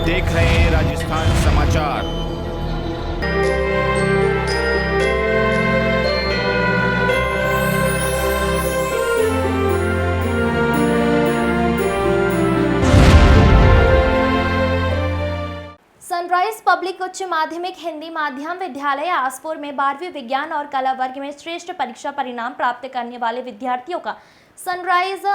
देख रहे हैं राजस्थान समाचार। सनराइज पब्लिक उच्च माध्यमिक हिंदी माध्यम विद्यालय आसपुर में 12वीं विज्ञान और कला वर्ग में श्रेष्ठ परीक्षा परिणाम प्राप्त करने वाले विद्यार्थियों का सनराइज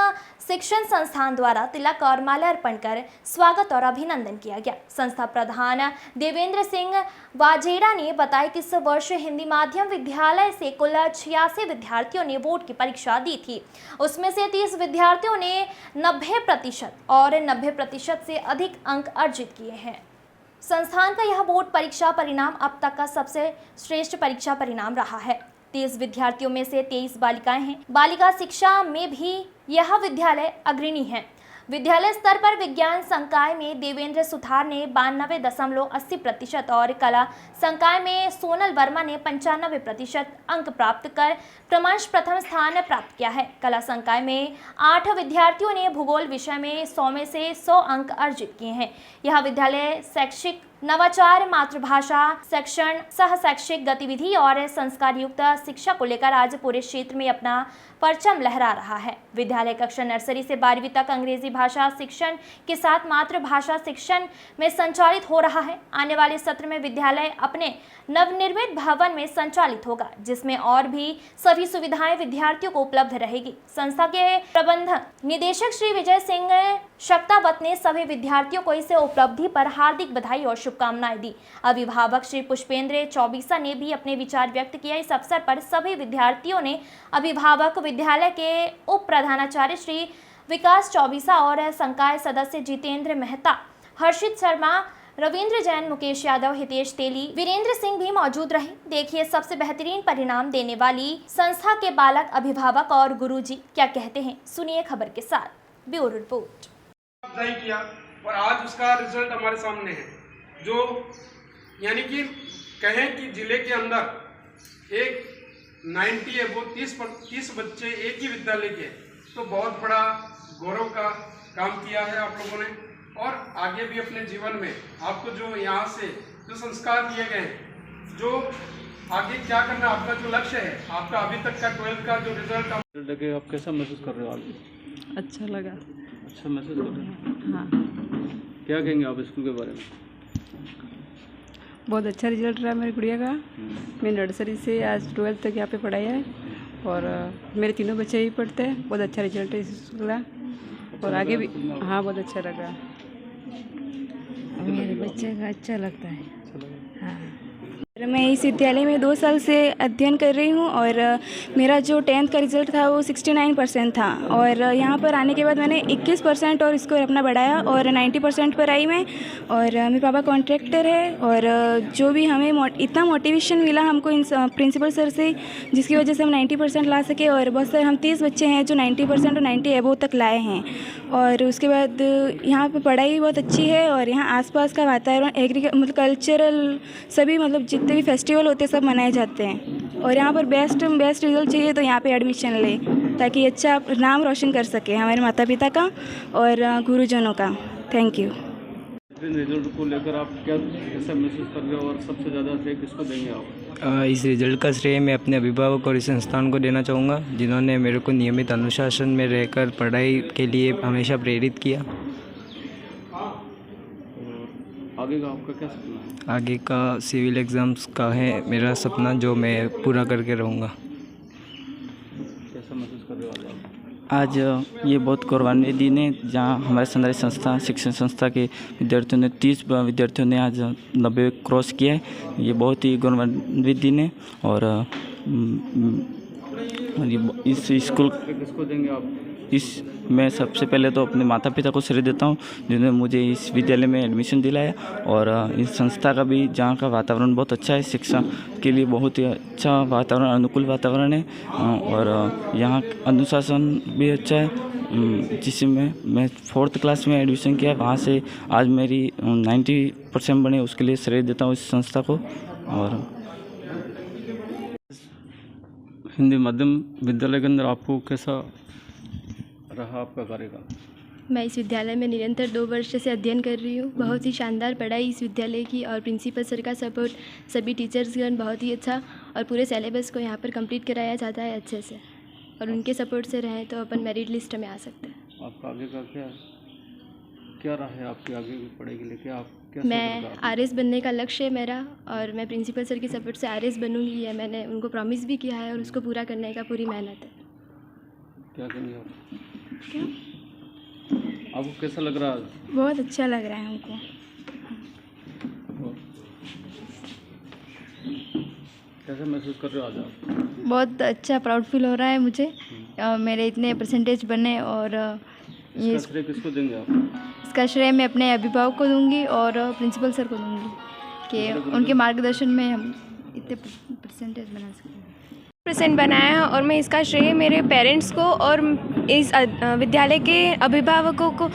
शिक्षण संस्थान द्वारा तिलक और माला अर्पण कर स्वागत और अभिनंदन किया गया। संस्था प्रधान देवेंद्र सिंह वाजेड़ा ने बताया कि इस वर्ष हिंदी माध्यम विद्यालय से कुल 86 विद्यार्थियों ने बोर्ड की परीक्षा दी थी। उसमें से 30 विद्यार्थियों ने 90% और 90% से अधिक अंक अर्जित किए हैं। संस्थान का यह बोर्ड परीक्षा परिणाम अब तक का सबसे श्रेष्ठ परीक्षा परिणाम रहा है। 30 विद्यार्थियों में से 23 बालिकाएं हैं। बालिका शिक्षा में भी यह विद्यालय अग्रणी है। विद्यालय स्तर पर विज्ञान संकाय में देवेंद्र सुथार ने 92.80% और कला संकाय में सोनल वर्मा ने 95% अंक प्राप्त कर क्रमशः प्रथम स्थान प्राप्त किया है। कला संकाय में 8 विद्यार्थियों ने भूगोल विषय में 100 में से 100 अंक अर्जित किए हैं। यह विद्यालय शैक्षिक नवाचार, मातृभाषा शिक्षण, सह शैक्षिक गतिविधि और संस्कार युक्त शिक्षा को लेकर आज पूरे क्षेत्र में अपना परचम लहरा रहा है। विद्यालय कक्षा नर्सरी से 12वीं तक अंग्रेजी भाषा शिक्षण के साथ मातृभाषा शिक्षण में संचालित हो रहा है। आने वाले सत्र में विद्यालय अपने नवनिर्मित भवन में संचालित होगा, जिसमें और भी सभी सुविधाएं विद्यार्थियों को उपलब्ध रहेगी। संस्था के प्रबंध निदेशक श्री विजय सिंह शक्तावत ने सभी विद्यार्थियों को इस उपलब्धि पर हार्दिक बधाई और शुभकामनाएं दी। अभिभावक श्री पुष्पेंद्र चौबीसा ने भी अपने विचार व्यक्त किया। इस अवसर पर सभी विद्यार्थियों ने अभिभावक, विद्यालय के उप प्रधानाचार्य श्री विकास चौबीसा और संकाय सदस्य जितेंद्र मेहता, हर्षित शर्मा, रविंद्र जैन, मुकेश यादव, हितेश तेली, वीरेंद्र सिंह भी मौजूद रहे। देखिए सबसे बेहतरीन परिणाम देने वाली संस्था के बालक, अभिभावक और गुरुजी क्या कहते हैं, सुनिए खबर के साथ ब्यूरो रिपोर्ट। किया और आज उसका रिजल्ट हमारे सामने है, जो यानी कि कहें कि जिले के अंदर एक 90 है वो 30 बच्चे एक ही विद्यालय के, तो बहुत बड़ा गौरव का काम किया है आप लोगों ने। और आगे भी अपने जीवन में आपको जो यहाँ से जो संस्कार दिए गए हैं, जो आगे क्या करना आपका जो लक्ष्य है, आपका अभी तक का 12th का जो रिजल्ट लगे, आप कैसा महसूस कर रहे हो? आप अच्छा लगा। अच्छा महसूस कर रहे हो? हाँ, क्या कहेंगे आप स्कूल के बारे में? बहुत अच्छा रिजल्ट रहा मेरी गुड़िया का। मैं नर्सरी से आज 12th तक यहाँ पे पढ़ाई है और मेरे तीनों बच्चे ही पढ़ते हैं। बहुत अच्छा रिजल्ट है इस स्कूल का और आगे भी। हाँ, बहुत अच्छा लगा। मेरे बच्चे का अच्छा लगता है। हाँ, मैं इस विद्यालय में 2 साल से अध्ययन कर रही हूँ और मेरा जो 10th का रिज़ल्ट था वो 69% था और यहाँ पर आने के बाद मैंने 21% और इसको अपना बढ़ाया और 90% पर आई मैं। और मेरे पापा कॉन्ट्रैक्टर है और जो भी हमें इतना मोटिवेशन मिला हमको इन प्रिंसिपल सर से, जिसकी वजह से हम 90% ला सके। और बहुत सारे हम 30 बच्चे हैं जो 90% और 90 एबोव तक लाए हैं। और उसके बाद यहाँ पर पढ़ाई बहुत अच्छी है और यहाँ आसपास का वातावरण मतलब कल्चरल सभी मतलब जितने भी फेस्टिवल होते हैं सब मनाए जाते हैं। और यहाँ पर बेस्ट रिजल्ट चाहिए तो यहाँ पे एडमिशन ले, ताकि अच्छा नाम रोशन कर सके हमारे माता पिता का और गुरुजनों का। Thank you. रिजल्ट को लेकर आप क्या कैसा महसूस कर रहे हो और सबसे ज़्यादा श्रेय किसको देंगे आप? इस रिज़ल्ट का श्रेय मैं अपने अभिभावक और इस संस्थान को देना चाहूँगा, जिन्होंने मेरे को नियमित अनुशासन में रहकर पढ़ाई के लिए हमेशा प्रेरित किया। आगे का आपका क्या सपना है? आगे का सिविल एग्ज़ाम्स का है मेरा सपना, जो मैं पूरा करके रहूँगा। कैसा महसूस कर रहे हो आप? आज ये बहुत गौरवान्वित दिन है, जहाँ हमारे सनराइज संस्था शिक्षण संस्था के विद्यार्थियों ने 30 विद्यार्थियों ने आज 90 क्रॉस किया है। ये बहुत ही गौरवान्वित दिन है और इस स्कूल किसको देंगे आप? मैं सबसे पहले तो अपने माता पिता को श्रेय देता हूँ, जिन्होंने मुझे इस विद्यालय में एडमिशन दिलाया। और इस संस्था का भी, जहाँ का वातावरण बहुत अच्छा है, शिक्षा के लिए बहुत ही अच्छा वातावरण, अनुकूल वातावरण है। और यहाँ अनुशासन भी अच्छा है। जिसमें मैं 4th क्लास में एडमिशन किया, वहाँ से आज मेरी 90% बने, उसके लिए श्रेय देता हूँ इस संस्था को। और हिंदी माध्यम विद्यालय के अंदर आपको कैसा रहा आपका कार्यकाल? मैं इस विद्यालय में निरंतर 2 वर्ष से अध्ययन कर रही हूँ। बहुत ही शानदार पढ़ाई इस विद्यालय की और प्रिंसिपल सर का सपोर्ट, सभी टीचर्सगण बहुत ही अच्छा, और पूरे सिलेबस को यहाँ पर कंप्लीट कराया जाता है अच्छे से, और उनके सपोर्ट से रहें तो अपन मेरिट लिस्ट में आ सकते हैं। आपका आगे का क्या रहा है आपकी आगे की पढ़ाई के लिए? क्या आप क्या मैं आरएस बनने का लक्ष्य है मेरा, और मैं प्रिंसिपल सर की सपोर्ट से आरएस बनूंगी। ये मैंने उनको प्रॉमिस भी किया है और उसको पूरा करने का पूरी मेहनत है। क्या करेंगे आप? आपको कैसा लग रहा है? बहुत अच्छा लग रहा है हमको। कैसा महसूस कर रहे हो आज आप? बहुत अच्छा प्राउड फील हो रहा है मुझे, मेरे इतने परसेंटेज बने, और ये इसका श्रेय किसको देंगे आप? इसका श्रेय मैं अपने अभिभावक को दूंगी और प्रिंसिपल सर को दूंगी कि उनके मार्गदर्शन में हम इतने परसेंटेज बना सकते हैं। % बनाया है, और मैं इसका श्रेय मेरे पेरेंट्स को और इस विद्यालय के अभिभावकों को,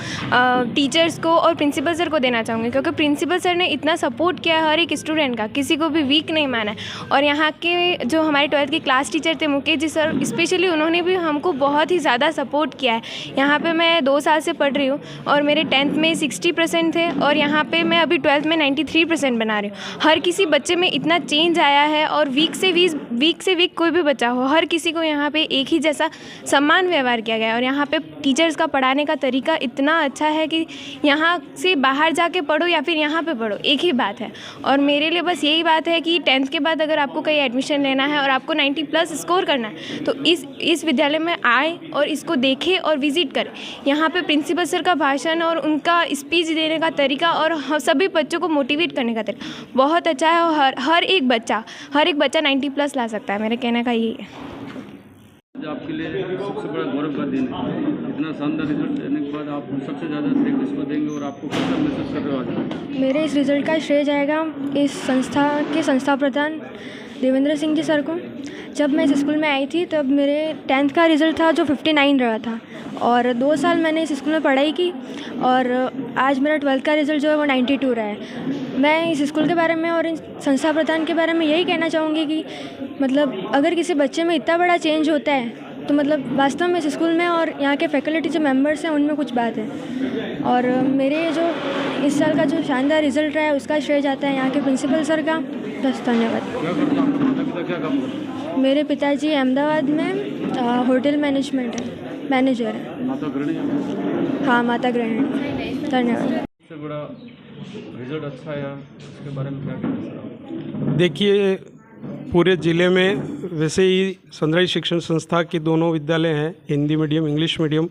टीचर्स को और प्रिंसिपल सर को देना चाहूँगी, क्योंकि प्रिंसिपल सर ने इतना सपोर्ट किया हर एक स्टूडेंट का, किसी को भी वीक नहीं माना है। और यहाँ के जो हमारे 12th के क्लास टीचर थे मुकेश जी सर, स्पेशली उन्होंने भी हमको बहुत ही ज़्यादा सपोर्ट किया है। यहाँ पर मैं 2 साल से पढ़ रही हूँ और मेरे 10th में 60% थे, और यहाँ पर मैं अभी 12th में 93% बना रही हूँ। हर किसी बच्चे में इतना चेंज आया है, और वीक से वीक कोई भी बच्चा हो, हर किसी को यहाँ पे एक ही जैसा सम्मान व्यवहार किया गया है। और यहाँ पे टीचर्स का पढ़ाने का तरीका इतना अच्छा है कि यहाँ से बाहर जाके पढ़ो या फिर यहाँ पे पढ़ो, एक ही बात है। और मेरे लिए बस यही बात है कि 10th के बाद अगर आपको कहीं एडमिशन लेना है और आपको 90+ स्कोर करना है, तो इस विद्यालय में आए और इसको देखें और विजिट करें। यहाँ पे प्रिंसिपल सर का भाषण और उनका स्पीच देने का तरीका और सभी बच्चों को मोटिवेट करने का तरीका बहुत अच्छा है, और हर एक बच्चा 90+ ला सकता है। मेरे कहने का यही है। आज आपके लिए सबसे बड़ा गौरव का दिन है। इतना शानदार रिजल्ट देने के बाद आप सबसे ज़्यादा श्रेय किसको देंगे और आपको कैसा महसूस कर रहे हो आज? मेरे इस रिज़ल्ट का श्रेय जाएगा इस संस्था के संस्था प्रधान देवेंद्र सिंह जी सर को। जब मैं इस स्कूल में आई थी तब मेरे 10th का रिज़ल्ट था जो 59 रहा था, और 2 साल मैंने इस स्कूल में पढ़ाई की, और आज मेरा 12th का रिज़ल्ट जो है वो 92 रहा है। मैं इस स्कूल के बारे में और इन संस्था प्रधान के बारे में यही कहना चाहूँगी कि मतलब अगर किसी बच्चे में इतना बड़ा चेंज होता है तो मतलब वास्तव में इस स्कूल में और यहाँ के फैकल्टी जो मेंबर्स हैं उनमें कुछ बात है। और मेरे जो इस साल का जो शानदार रिज़ल्ट रहा है उसका श्रेय जाता है यहाँ के प्रिंसिपल सर का। बस धन्यवाद। मेरे पिताजी अहमदाबाद में होटल मैनेजमेंट है, मैनेजर है। हाँ, माता गृहिणी। धन्यवाद। सबसे बड़ा रिजल्ट अच्छा है, उसके बारे में क्या कहना? देखिए, पूरे ज़िले में वैसे ही सनराइज शिक्षण संस्था के दोनों विद्यालय हैं, हिंदी मीडियम इंग्लिश मीडियम,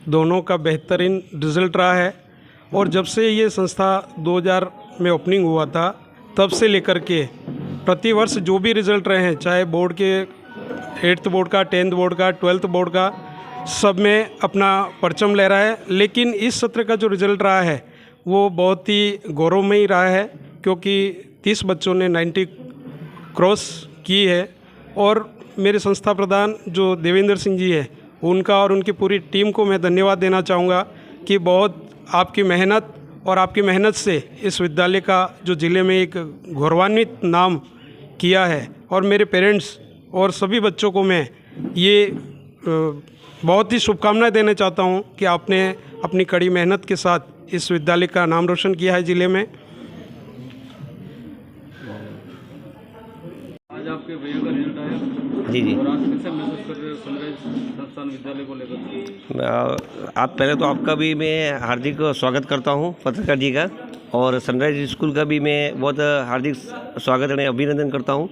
दोनों का बेहतरीन रिज़ल्ट रहा है। और जब से ये संस्था 2000 में ओपनिंग हुआ था तब से लेकर के प्रतिवर्ष जो भी रिज़ल्ट रहे हैं, चाहे बोर्ड के 8th बोर्ड का, 10th बोर्ड का, 12th बोर्ड का, सब में अपना परचम ले रहा है। लेकिन इस सत्र का जो रिज़ल्ट रहा है वो बहुत ही गौरवमयी रहा है, क्योंकि 30 बच्चों ने 90 क्रॉस की है। और मेरे संस्था प्रधान जो देवेंद्र सिंह जी है, उनका और उनकी पूरी टीम को मैं धन्यवाद देना चाहूँगा कि बहुत आपकी मेहनत और आपकी मेहनत से इस विद्यालय का जो ज़िले में एक गौरवान्वित नाम किया है। और मेरे पेरेंट्स और सभी बच्चों को मैं ये बहुत ही शुभकामनाएं देना चाहता हूँ कि आपने अपनी कड़ी मेहनत के साथ इस विद्यालय का नाम रोशन किया है ज़िले में। आज आपके भैया का रिजल्ट आया? जी। और आज कैसे महसूस कर रहे हो सनराइज संस्थान विद्यालय को लेकर? आप पहले तो आपका भी मैं हार्दिक स्वागत करता हूं, पत्रकार जी का, और सनराइज स्कूल का भी मैं बहुत हार्दिक स्वागत और अभिनंदन करता हूं।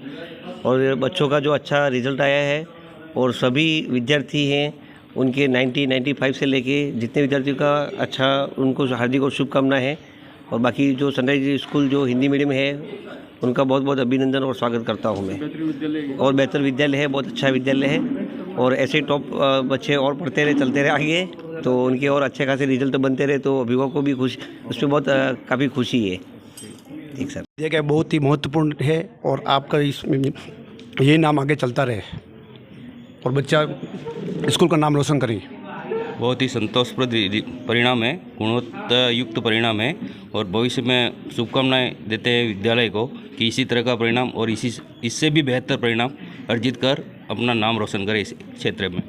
और बच्चों का जो अच्छा रिजल्ट आया है, और सभी विद्यार्थी हैं उनके 90-95 से लेके जितने विद्यार्थियों का अच्छा, उनको हार्दिक और शुभकामनाएं हैं। और बाकी जो सनराइज स्कूल जो हिंदी मीडियम है उनका बहुत बहुत अभिनंदन और स्वागत करता हूं मैं। और बेहतर विद्यालय है, बहुत अच्छा विद्यालय है, और ऐसे टॉप बच्चे और पढ़ते रहे, चलते रहे आगे, तो उनके और अच्छे खासे रिजल्ट बनते रहे, तो अभिभावक को भी खुश, उसमें बहुत काफ़ी खुशी है। ठीक सर। जगह बहुत ही महत्वपूर्ण है, और आपका इसमें ये नाम आगे चलता रहे और बच्चा स्कूल का नाम रोशन करे। बहुत ही संतोषप्रद परिणाम है, गुणवत्ता युक्त परिणाम है, और भविष्य में शुभकामनाएं देते हैं विद्यालय को कि इसी तरह का परिणाम और इससे भी बेहतर परिणाम अर्जित कर अपना नाम रोशन करे इस क्षेत्र में।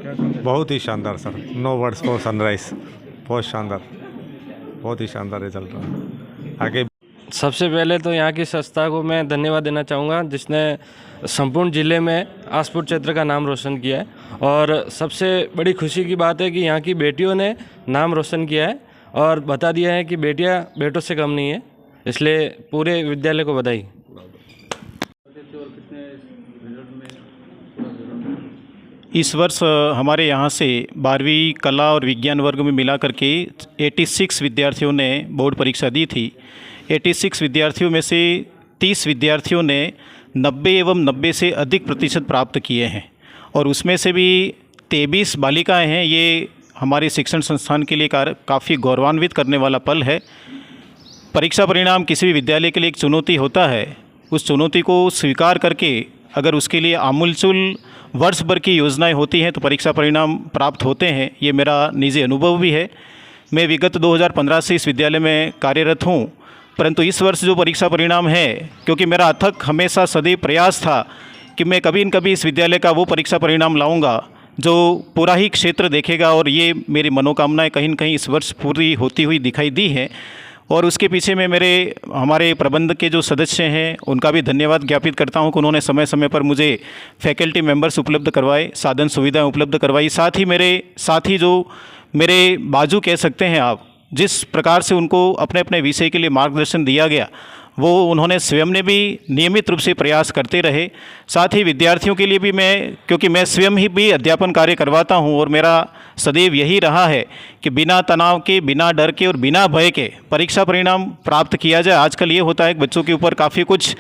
क्या संदेश? बहुत ही शानदार sir, no words for sunrise, बहुत शानदार, बहुत ही शानदार रिजल्ट रहा। आगे सबसे पहले तो यहाँ की संस्था को मैं धन्यवाद देना चाहूँगा जिसने संपूर्ण ज़िले में आसपुर क्षेत्र का नाम रोशन किया है, और सबसे बड़ी खुशी की बात है कि यहाँ की बेटियों ने नाम रोशन किया है और बता दिया है कि बेटियाँ बेटों से कम नहीं है, इसलिए पूरे विद्यालय को बधाई। इस वर्ष हमारे यहाँ से 12वीं कला और विज्ञान वर्ग में मिला करके 86 विद्यार्थियों ने बोर्ड परीक्षा दी थी। 86 विद्यार्थियों में से 30 विद्यार्थियों ने 90 एवं 90 से अधिक प्रतिशत प्राप्त किए हैं, और उसमें से भी 23 बालिकाएं हैं। ये हमारे शिक्षण संस्थान के लिए काफ़ी गौरवान्वित करने वाला पल है। परीक्षा परिणाम किसी भी विद्यालय के लिए एक चुनौती होता है। उस चुनौती को स्वीकार करके अगर उसके लिए आमूलचूल वर्ष भर की योजनाएं होती हैं तो परीक्षा परिणाम प्राप्त होते हैं। ये मेरा निजी अनुभव भी है। मैं विगत 2015 से इस विद्यालय में कार्यरत हूँ, परंतु इस वर्ष जो परीक्षा परिणाम है, क्योंकि मेरा अथक हमेशा सदैव प्रयास था कि मैं कभी न कभी इस विद्यालय का वो परीक्षा परिणाम लाऊंगा जो पूरा ही क्षेत्र देखेगा, और ये मेरी मनोकामनाएं कहीं न कहीं इस वर्ष पूरी होती हुई दिखाई दी हैं। और उसके पीछे में हमारे प्रबंधक के जो सदस्य हैं उनका भी धन्यवाद ज्ञापित करता हूं कि उन्होंने समय समय पर मुझे फैकल्टी मेंबर्स उपलब्ध करवाए, साधन सुविधाएं उपलब्ध करवाई। साथ ही मेरे साथी जो मेरे बाजू कह सकते हैं आप, जिस प्रकार से उनको अपने अपने विषय के लिए मार्गदर्शन दिया गया वो उन्होंने स्वयं ने भी नियमित रूप से प्रयास करते रहे। साथ ही विद्यार्थियों के लिए भी क्योंकि मैं स्वयं ही भी अध्यापन कार्य करवाता हूं, और मेरा सदैव यही रहा है कि बिना तनाव के, बिना डर के और बिना भय के परीक्षा परिणाम प्राप्त किया जाए। आजकल ये होता है कि बच्चों के ऊपर काफ़ी कुछ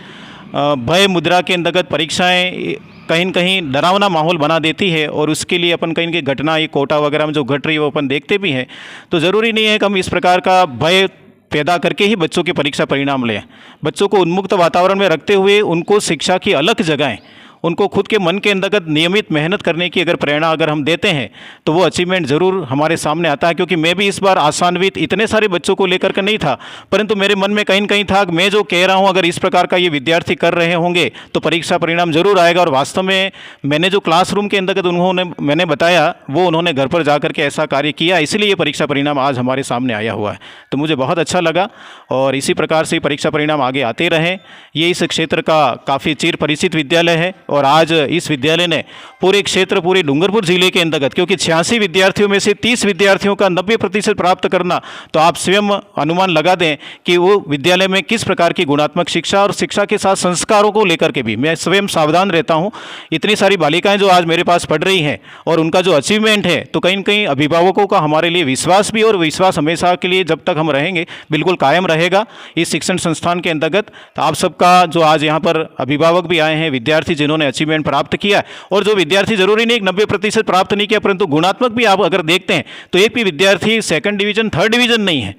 भय मुद्रा के अंतर्गत परीक्षाएँ कहीं न कहीं डरावना माहौल बना देती है, और उसके लिए अपन कहीं की घटना, ये कोटा वगैरह में जो घट रही है वो अपन देखते भी हैं। तो ज़रूरी नहीं है कि हम इस प्रकार का भय पैदा करके ही बच्चों के परीक्षा परिणाम लें। बच्चों को उन्मुक्त वातावरण में रखते हुए उनको शिक्षा की अलग जगहें, उनको खुद के मन के अंतर्गत नियमित मेहनत करने की अगर प्रेरणा अगर हम देते हैं तो वो अचीवमेंट ज़रूर हमारे सामने आता है। क्योंकि मैं भी इस बार आशान्वित इतने सारे बच्चों को लेकर के नहीं था, परंतु मेरे मन में कहीं न कहीं था कि मैं जो कह रहा हूँ अगर इस प्रकार का ये विद्यार्थी कर रहे होंगे तो परीक्षा परिणाम जरूर आएगा। और वास्तव में मैंने जो क्लासरूम के अंतर्गत मैंने बताया वो उन्होंने घर पर जा करके ऐसा कार्य किया, इसलिए ये परीक्षा परिणाम आज हमारे सामने आया हुआ है। तो मुझे बहुत अच्छा लगा, और इसी प्रकार से परीक्षा परिणाम आगे आते रहें। ये इस क्षेत्र का काफ़ी चिर परिचित विद्यालय है, और आज इस विद्यालय ने पूरे क्षेत्र, पूरे डूंगरपुर जिले के अंतर्गत, क्योंकि 86 विद्यार्थियों में से 30 विद्यार्थियों का 90% प्राप्त करना, तो आप स्वयं अनुमान लगा दें कि वो विद्यालय में किस प्रकार की गुणात्मक शिक्षा और शिक्षा के साथ संस्कारों को लेकर के भी मैं स्वयं सावधान रहता हूँ। इतनी सारी बालिकाएं जो आज मेरे पास पढ़ रही हैं और उनका जो अचीवमेंट है, तो कहीं न कहीं अभिभावकों का हमारे लिए विश्वास भी, और विश्वास हमेशा के लिए जब तक हम रहेंगे बिल्कुल कायम रहेगा इस शिक्षण संस्थान के अंतर्गत। तो आप सबका जो आज यहाँ पर अभिभावक भी आए हैं, विद्यार्थी जिन्होंने अचीवमेंट प्राप्त किया, और जो विद्यार्थी जरूरी नहीं 90% प्राप्त नहीं किया, परंतु गुणात्मक भी आप अगर देखते हैं तो एक भी विद्यार्थी 2nd डिवीजन 3rd डिवीजन नहीं है।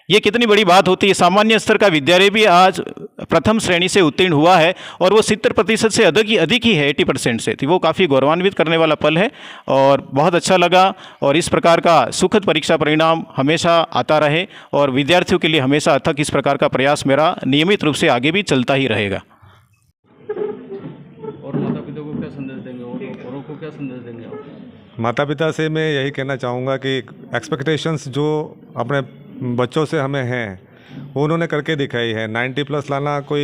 ये कितनी बड़ी बात होती है। सामान्य स्तर का विद्यालय भी आज प्रथम श्रेणी से उत्तीर्ण हुआ है, और वो 70% से अधिक ही है, 80% से। तो वो काफ़ी गौरवान्वित करने वाला पल है, और बहुत अच्छा लगा। और इस प्रकार का सुखद परीक्षा परिणाम हमेशा आता रहे, और विद्यार्थियों के लिए हमेशा अथक इस प्रकार का प्रयास मेरा नियमित रूप से आगे भी चलता ही रहेगा। और माता पिता को क्या संदेश देंगे, औरों को क्या संदेश देंगे आप? माता पिता से मैं यही कहना चाहूँगा कि एक्सपेक्टेशंस जो अपने बच्चों से हमें हैं वो उन्होंने करके दिखाई है। 90+ लाना कोई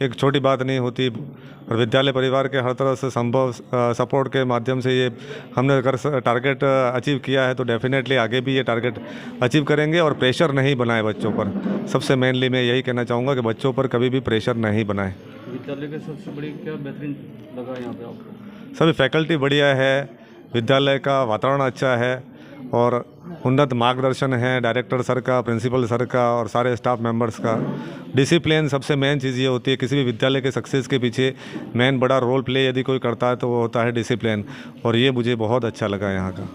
एक छोटी बात नहीं होती, और विद्यालय परिवार के हर तरह से संभव सपोर्ट के माध्यम से ये हमने अगर टारगेट अचीव किया है तो डेफिनेटली आगे भी ये टारगेट अचीव करेंगे। और प्रेशर नहीं बनाए बच्चों पर, सबसे मेनली मैं यही कहना चाहूँगा कि बच्चों पर कभी भी प्रेशर नहीं बनाए। विद्यालय के सबसे बड़ी क्या बेहतरीन लगा यहाँ पे आपको? सभी फैकल्टी बढ़िया है, विद्यालय का वातावरण अच्छा है, और उन्नत मार्गदर्शन है डायरेक्टर सर का, प्रिंसिपल सर का और सारे स्टाफ मेंबर्स का। डिसिप्लिन सबसे मेन चीज़ ये होती है, किसी भी विद्यालय के सक्सेस के पीछे मेन बड़ा रोल प्ले यदि कोई करता है तो वो होता है डिसिप्लिन, और ये मुझे बहुत अच्छा लगा यहाँ का।